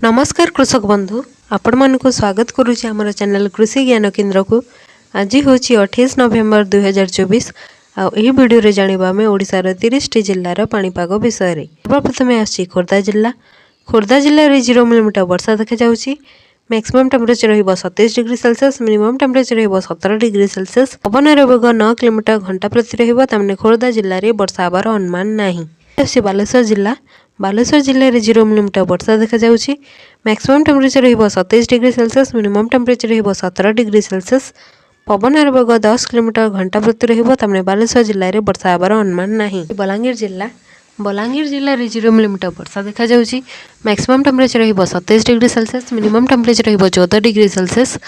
नमस्कार कृषक बंधु आपण मानक स्वागत करुच्ची आमर चैनल कृषि ज्ञान केन्द्र को। आज हूँ 28 नवेम्बर 2024। आही भिडियो जाना आम ओडार 30टी जिलार पाणीपाग विषय। सर्वप्रथम आसी खोर्धा जिला। खोर्धा जिले में 0 मिलीमीटर वर्षा देखा जाउछि। मैक्सिमम टेम्परेचर रहिबो 27 डिग्री सेल्सियस, मिनिमम टेम्परेचर रहिबो 17 डिग्री सेल्सियस। पवनर वेग 9 किलोमीटर घंटा प्रति रहिबो। तामने खोर्धा जिले में वर्षा आबार अनुमान नाही। बालेश्वर जिला। बालेश्वर जिले में 0 मिलीमीटर वर्षा देखा जाउछि। मैक्सिमम टेम्परेचर रहिबो 27 डिग्री सेल्सियस, मिनिमम टेम्परेचर रहिबो 17 डिग्री सेल्सियस। पवनर वेग 10 किलोमीटर घंटा प्रति रहिबो। तामने बालेश्वर जिले में वर्षा आबार अनुमान नाही। बलांगीर जिला। बलांगीर जिले में 0 मिलीमीटर वर्षा देखा जाउछि। मैक्सिमम टेम्परेचर रहिबो 27 डिग्री सेल्सियस, मिनिमम टेम्परेचर रहिबो 14 डिग्री सेल्सियस।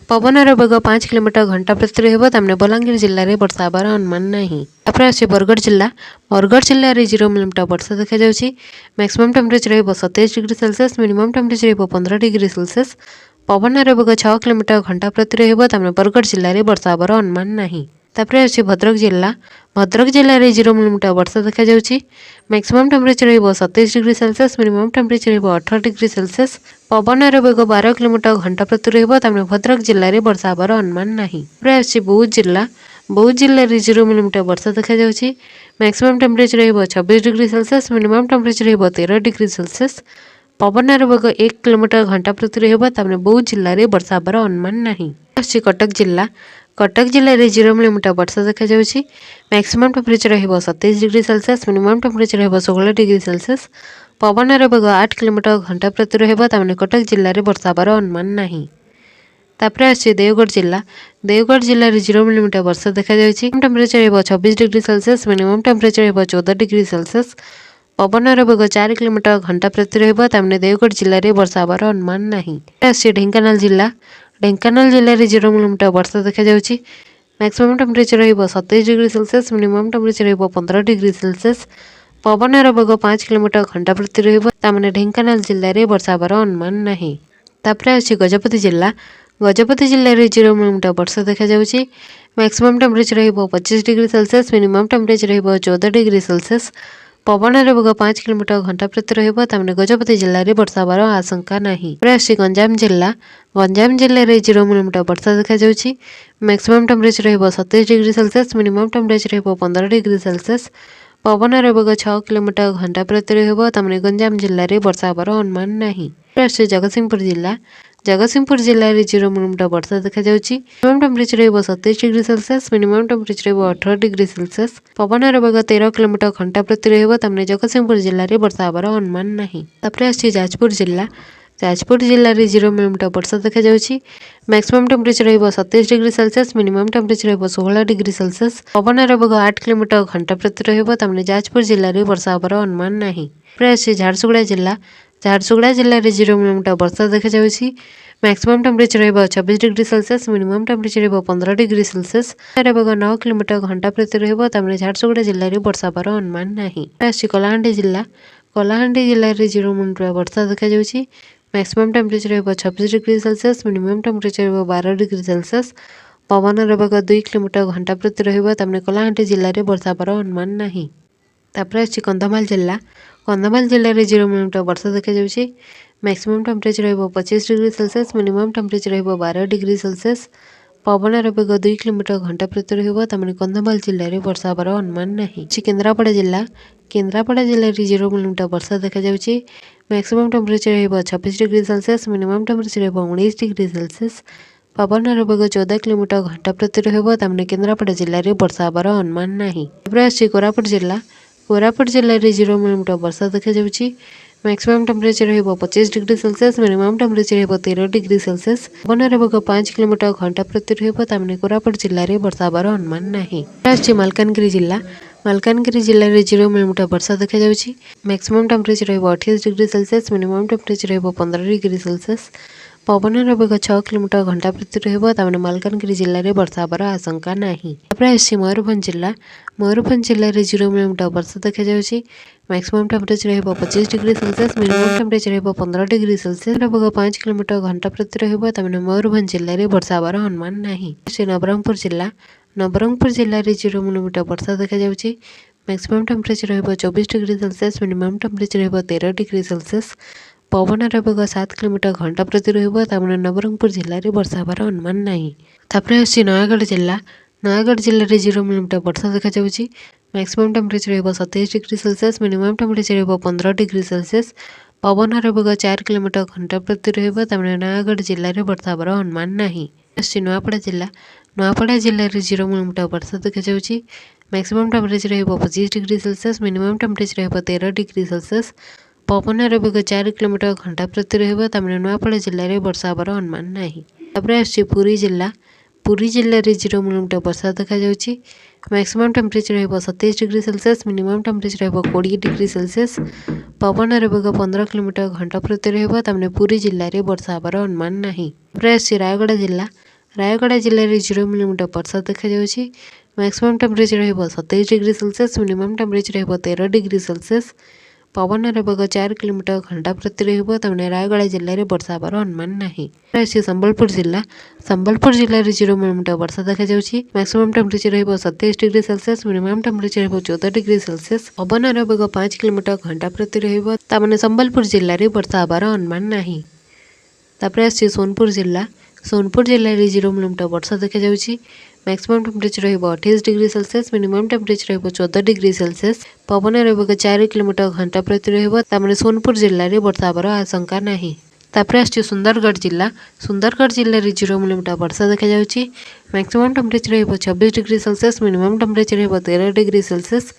पवनर वेग 5 किलोमीटर घंटा प्रति रहिबो। तामने बलांगीर जिले में वर्षा आबार अनुमान नाही। तापर आछि बरगढ़ जिला। बरगढ़ जिले में 0 मिलीमीटर वर्षा देखा जाउछि। मैक्सिमम टेम्परेचर रहिबो 27 डिग्री सेल्सियस, मिनिमम टेम्परेचर रहिबो 15 डिग्री सेल्सियस। पवनर वेग 6 किलोमीटर घंटा प्रति रहिबो। तामने बरगढ़ जिले में वर्षा आबार अनुमान नाही। तापर आछि भद्रक जिला। भद्रक जिले में 0 मिलीमीटर वर्षा देखा जाउछि। मैक्सिमम टेम्परेचर रहिबो 27 डिग्री सेल्सियस, मिनिमम टेम्परेचर रहिबो 18 डिग्री सेल्सियस। पवनर वेग 12 किलोमीटर घंटा प्रति रहिबो। तामने भद्रक जिले में वर्षा आबार अनुमान नाही। तापर आछि बौद्ध जिला। बौद्ध जिले में 0 मिलीमीटर वर्षा देखा जाउछि। मैक्सिमम टेम्परेचर रहिबो 26 डिग्री सेल्सियस, मिनिमम टेम्परेचर रहिबो 13 डिग्री सेल्सियस। पवनर वेग 1 किलोमीटर घंटा प्रति रहिबो। तामने बौद्ध जिले में वर्षा आबार अनुमान नाही। आछि कटक जिला। कटक जिले में 0 मिलीमीटर वर्षा देखा जाउछि। मैक्सिमम टेम्परेचर रहिबो 27 डिग्री सेल्सियस, मिनिमम टेम्परेचर रहिबो 16 डिग्री सेल्सियस। पवनर वेग 8 किलोमीटर घंटा प्रति रहिबो। तामने कटक जिले में वर्षा आबार अनुमान नाही। तापर आछि देवगढ़ जिला। देवगढ़ जिले में 0 मिलीमीटर वर्षा देखा जाउछि। टेम्परेचर रहिबो 26 डिग्री सेल्सियस, मिनिमम टेम्परेचर रहिबो 14 डिग्री सेल्सियस। पवनर वेग 4 किलोमीटर घंटा प्रति रहिबो। तामने देवगढ़ जिले में वर्षा आबार अनुमान नाही। आछि ढेंकानाल जिला। ढेंकानाल जिले में 0 मिलीमीटर वर्षा देखा जाउछि। मैक्सिमम टेम्परेचर रहिबो 27 डिग्री सेल्सियस, मिनिमम टेम्परेचर रहिबो 15 डिग्री सेल्सियस। पवनर वेग 5 किलोमीटर घंटा प्रति रहिबो। तामने ढेंकानाल जिले में वर्षा आबार अनुमान नाही। तापर आछि गजपति जिला। गजपति जिले में 0 मिलीमीटर वर्षा देखा जाउछि। मैक्सिमम टेम्परेचर रहिबो 25 डिग्री सेल्सियस, मिनिमम टेम्परेचर रहिबो 14 डिग्री सेल्सियस। पवनर वेग 5 किलोमीटर घंटा प्रति रहिबो। तामने गजपति जिले में वर्षा आबार आशंका नाही। तापर आछि गंजाम जिला। गंजाम जिले में 0 मिलीमीटर वर्षा देखा जाउछि। मैक्सिमम टेम्परेचर रहिबो 27 डिग्री सेल्सियस, मिनिमम टेम्परेचर रहिबो 15 डिग्री सेल्सियस। पवनर वेग 6 किलोमीटर घंटा प्रति रहिबो। तामने गंजाम जिले में वर्षा आबार अनुमान नाही। आछि जगतसिंहपुर जिला। जगतसिंहपुर जिले में 0 मिलीमीटर वर्षा देखा जाउछि। मिनिमम टेम्परेचर रहिबो 27 डिग्री सेल्सियस, मिनिमम टेम्परेचर रहिबो 18 डिग्री सेल्सियस। पवनर वेग 13 किलोमीटर घंटा प्रति रहिबो। तामने जगतसिंहपुर जिले में वर्षा आबार अनुमान नाही। तापर आछि जाजपुर जिला। जाजपुर जिले में 0 मिलीमीटर वर्षा देखा जाउछि। मैक्सिमम टेम्परेचर रहिबो 27 डिग्री सेल्सियस, मिनिमम टेम्परेचर रहिबो 16 डिग्री सेल्सियस। पवनर वेग 8 किलोमीटर घंटा प्रति रहिबो। तामने जाजपुर जिले में वर्षा आबार अनुमान नाही। तापर आछि झारसुगुड़ा जिला। झारसुगुड़ा जिले में 0 मिलीमीटर वर्षा देखा जाउछि। मैक्सिमम टेम्परेचर रहिबो 26 डिग्री सेल्सियस, मिनिमम टेम्परेचर रहिबो 15 डिग्री सेल्सियस। वेग 9 किलोमीटर घंटा प्रति रहिबो। तामने झारसुगुड़ा जिले में वर्षा आबार अनुमान नाही। आछि कलाहांडी जिला। कलाहांडी जिले में 0 मिलीमीटर वर्षा देखा जाउछि। मैक्सिमम टेम्परेचर रहिबो 26 डिग्री सेल्सियस, मिनिमम टेम्परेचर रहिबो 12 डिग्री सेल्सियस। पवनर वेग 2 किलोमीटर घंटा प्रति रहिबो। तामने कलाहांडी जिले में वर्षा आबार अनुमान नाही। तापर आछि कंधमाल जिला। कंधमाल जिले में 0 मिलीमीटर वर्षा देखा जाउछि। मैक्सिमम टेम्परेचर रहिबो 25 डिग्री सेल्सियस, मिनिमम टेम्परेचर रहिबो 12 डिग्री सेल्सियस। पवनर वेग 2 किलोमीटर घंटा प्रति रहिबो। तामने कंधमाल जिले में वर्षा आबार अनुमान नाही। केन्द्रापड़ा जिला। केन्द्रापड़ा जिले में 0 मिलीमीटर वर्षा देखा जाउछि। मैक्सिमम टेम्परेचर रहिबो 26 डिग्री सेल्सियस, मिनिमम टेम्परेचर रहिबो 19 डिग्री सेल्सियस। पवनर वेग 14 किलोमीटर घंटा प्रति रहिबो। तामने केन्द्रापड़ा जिले में वर्षा आबार अनुमान नाही। तापर आछि कोरापुट जिला। कोरापुट जिले में 0 मिलीमीटर वर्षा देखा जाउछि। मैक्सिमम टेम्परेचर रहिबो 25 डिग्री सेल्सियस, मिनिमम टेम्परेचर रहिबो 13 डिग्री सेल्सियस। पवनर वेग 5 किलोमीटर घंटा प्रति रहिबो। तामने कोरापुट जिले में वर्षा आबार अनुमान नाही। आछि मालकानगिरी जिला। मालकानगिरी जिले में 0 मिलीमीटर वर्षा देखा जाउछि। मैक्सिमम टेम्परेचर रहिबो 28 डिग्री सेल्सियस, मिनिमम टेम्परेचर रहिबो 15 डिग्री सेल्सियस। पवनर वेग 6 किलोमीटर घंटा प्रति रहिबो। तामने मालकानगिरी जिले में वर्षा आबार आशंका नाही। तापर आछि मयूरभंज जिला। मयूरभंज जिले में 0 मिलीमीटर वर्षा देखा जाउछि। मैक्सिमम टेम्परेचर रहिबो 25 डिग्री सेल्सियस, मिनिमम टेम्परेचर रहिबो 15 डिग्री सेल्सियस। वेग 5 किलोमीटर घंटा प्रति रहिबो। तामने मयूरभंज जिले में वर्षा आबार अनुमान नाही। नवरंगपुर जिला। नवरंगपुर जिले में 0 मिलीमीटर वर्षा देखा जाउछि। मैक्सिमम टेम्परेचर रहिबो 24 डिग्री सेल्सियस, मिनिमम टेम्परेचर रहिबो 13 डिग्री सेल्सियस। पवनर बेग 7 किलोमीटर घंटा प्रति रहिबो तामने नवरंगपुर जिल्ला रे वर्षा हेबार अनुमान नाही। तापरे आसी नयागढ़ जिल्ला 0 मिलीमीटर वर्षा देखा जाउची। मैक्सिमम टेम्परेचर रहिबो 27 डिग्री सेल्सियस, मिनिमम टेम्परेचर रहिबो 15 डिग्री सेल्सियस। पवनर बेग 4 किलोमीटर घंटा प्रति रहिबो तामने नयागढ़ जिल्ला रे वर्षा हेबार अनुमान नाही। आसी नयापड़ा जिल्ला रे 0 मिलीमीटर वर्षा देखा जाउची। मैक्सिमम टेम्परेचर रहिबो 25 डिग्री सेल्सियस, मिनिमम टेम्परेचर रहिबो 13 डिग्री सेल्सियस। पवनर बेग 4 किलोमीटर घंटा प्रति रहिबो तामने नयापड़ा जिल्ला रे वर्षा हेबार अनुमान नाही। तापरे आसी पुरी जिल्ला रे 0 मिलीमीटर वर्षा देखा जाउची। मैक्सिमम टेम्परेचर रहिबो 27 डिग्री सेल्सियस, मिनिमम टेम्परेचर रहिबो 20 डिग्री सेल्सियस। पवनर बेग 15 किलोमीटर घंटा प्रति रहिबो तामने पुरी जिल्ला रे वर्षा हेबार अनुमान नाही। तापरे आसी रायगड़ा जिल्ला रे 0 मिलीमीटर वर्षा देखा जाउची। मैक्सिमम टेम्परेचर रहिबो 27 डिग्री सेल्सियस, मिनिमम टेम्परेचर रहिबो 13 डिग्री सेल्सियस। पवनर बेग 4 किलोमीटर घंटा प्रति रहिबो तामने रायगड़ा जिल्ला रे वर्षा हेबार अनुमान नाही। आसी संबलपुर जिल्ला रे 0 मिलीमीटर वर्षा देखा जाउची। मैक्सिमम टेम्परेचर रहिबो 27 डिग्री सेल्सियस, मिनिमम टेम्परेचर रहिबो 14 डिग्री सेल्सियस। पवनर बेग 5 किलोमीटर घंटा प्रति रहिबो तामने संबलपुर जिल्ला रे वर्षा हेबार अनुमान नाही। तापरे आसी सोनपुर जिल्ला रे 0 मिलीमीटर वर्षा देखा जाउची। मैक्सिमम टेम्परेचर रहिबो 28 डिग्री सेल्सियस, मिनिमम टेम्परेचर रहिबो 14 डिग्री सेल्सियस। पवनर बेग 4 किलोमीटर घंटा प्रति रहिबो तामने सोनपुर जिल्ला रे वर्षा हेबार आशंका नाही। तापरे आसी सुंदरगढ़ जिल्ला रे 0 मिलीमीटर वर्षा देखा जाउची। मैक्सिमम टेम्परेचर रहिबो 26 डिग्री सेल्सियस, मिनिमम टेम्परेचर रहिबो 13 डिग्री सेल्सियस।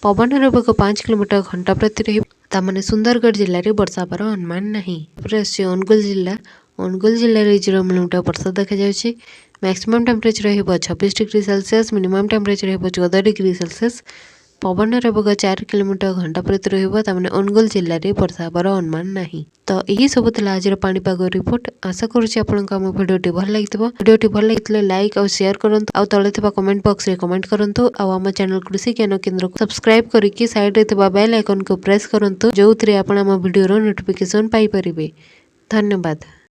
पवनर बेग 5 किलोमीटर घंटा प्रति रहिबो तामने सुंदरगढ़ जिल्ला रे वर्षा हेबार अनुमान नाही। तापरे आसी अनुगुल जिल्ला रे 0 मिलीमीटर वर्षा देखा जाउची। मैक्सिमम टेम्परेचर रहिबो 26 डिग्री सेल्सियस, मिनिमम टेम्परेचर रहिबो 14 डिग्री सेल्सियस। पवनर बेग 4 किलोमीटर घंटा प्रति रहिबो तामने अनुगुल जिल्ला रे वर्षा हेबार अनुमान नाही। तो यही सब थिला आज पाणीपाग रिपोर्ट। आशा करूची आपनको हम भिडियोटी भल लागिथिबो। भिडियोटी भल लागितले लाइक और शेयर करंतु आ तळे थिबा कमेंट बॉक्स रे कमेंट करंतु आ हम चैनल कृषि ज्ञान केंद्र को सब्सक्राइब करिकि साइड रे थिबा बेल आइकन को प्रेस करंतु जोउथरे आपण हम वीडियो रो नोटिफिकेशन पाई परिबे। धन्यवाद।